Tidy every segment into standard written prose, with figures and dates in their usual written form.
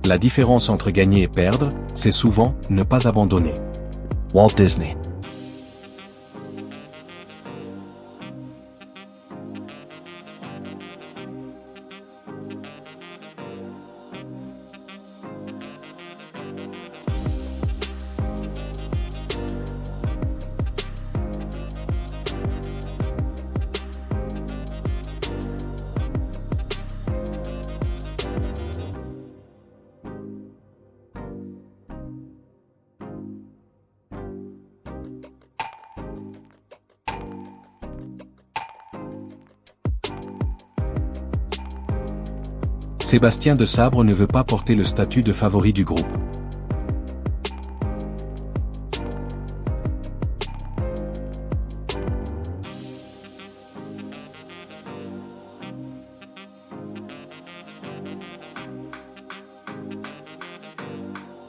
La différence entre gagner et perdre, c'est souvent ne pas abandonner. Walt Disney. Sébastien Desabre ne veut pas porter le statut de favori du groupe.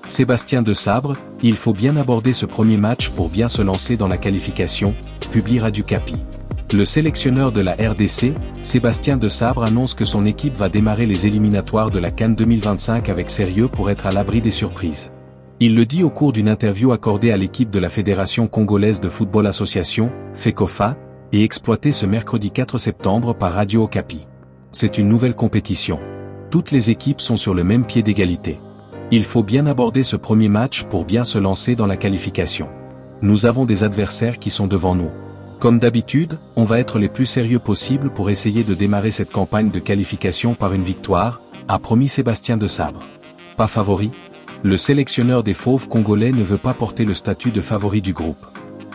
Sébastien Desabre, il faut bien aborder ce premier match pour bien se lancer dans la qualification, publie Radio Capi. Le sélectionneur de la RDC, Sébastien Desabre annonce que son équipe va démarrer les éliminatoires de la CAN 2025 avec sérieux pour être à l'abri des surprises. Il le dit au cours d'une interview accordée à l'équipe de la Fédération Congolaise de Football Association, FECOFA, et exploitée ce mercredi 4 septembre par Radio Okapi. C'est une nouvelle compétition. Toutes les équipes sont sur le même pied d'égalité. Il faut bien aborder ce premier match pour bien se lancer dans la qualification. Nous avons des adversaires qui sont devant nous. Comme d'habitude, on va être les plus sérieux possible pour essayer de démarrer cette campagne de qualification par une victoire, a promis Sébastien Desabre. Pas favori? Le sélectionneur des Fauves congolais ne veut pas porter le statut de favori du groupe.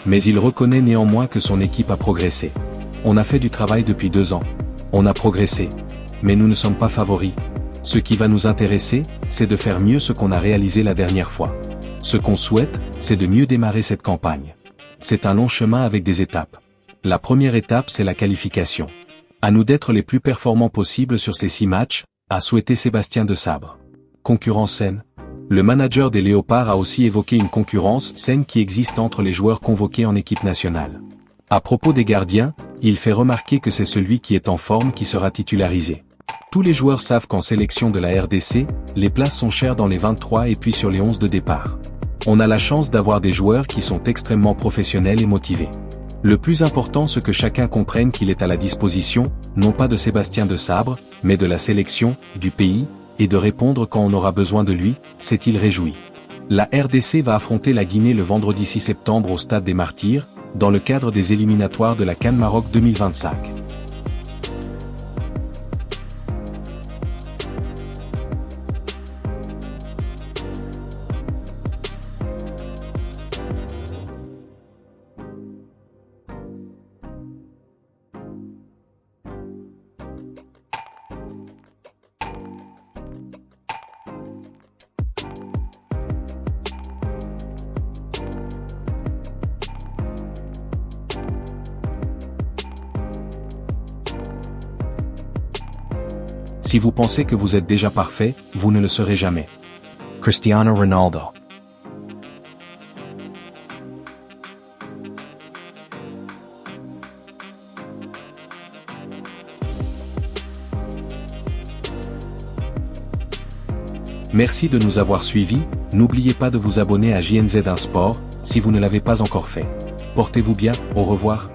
Mais il reconnaît néanmoins que son équipe a progressé. On a fait du travail depuis 2 ans. On a progressé. Mais nous ne sommes pas favoris. Ce qui va nous intéresser, c'est de faire mieux ce qu'on a réalisé la dernière fois. Ce qu'on souhaite, c'est de mieux démarrer cette campagne. C'est un long chemin avec des étapes. La première étape, c'est la qualification. À nous d'être les plus performants possibles sur ces 6 matchs, a souhaité Sébastien Desabre. Concurrence saine. Le manager des Léopards a aussi évoqué une concurrence saine qui existe entre les joueurs convoqués en équipe nationale. À propos des gardiens, il fait remarquer que c'est celui qui est en forme qui sera titularisé. Tous les joueurs savent qu'en sélection de la RDC, les places sont chères dans les 23 et puis sur les 11 de départ. On a la chance d'avoir des joueurs qui sont extrêmement professionnels et motivés. Le plus important, c'est que chacun comprenne qu'il est à la disposition, non pas de Sébastien Desabre, mais de la sélection, du pays, et de répondre quand on aura besoin de lui, s'est-il réjoui. La RDC va affronter la Guinée le vendredi 6 septembre au Stade des Martyrs, dans le cadre des éliminatoires de la CAN Maroc 2025. Si vous pensez que vous êtes déjà parfait, vous ne le serez jamais. Cristiano Ronaldo. Merci de nous avoir suivis, n'oubliez pas de vous abonner à JNZ1 Sport, si vous ne l'avez pas encore fait. Portez-vous bien, au revoir.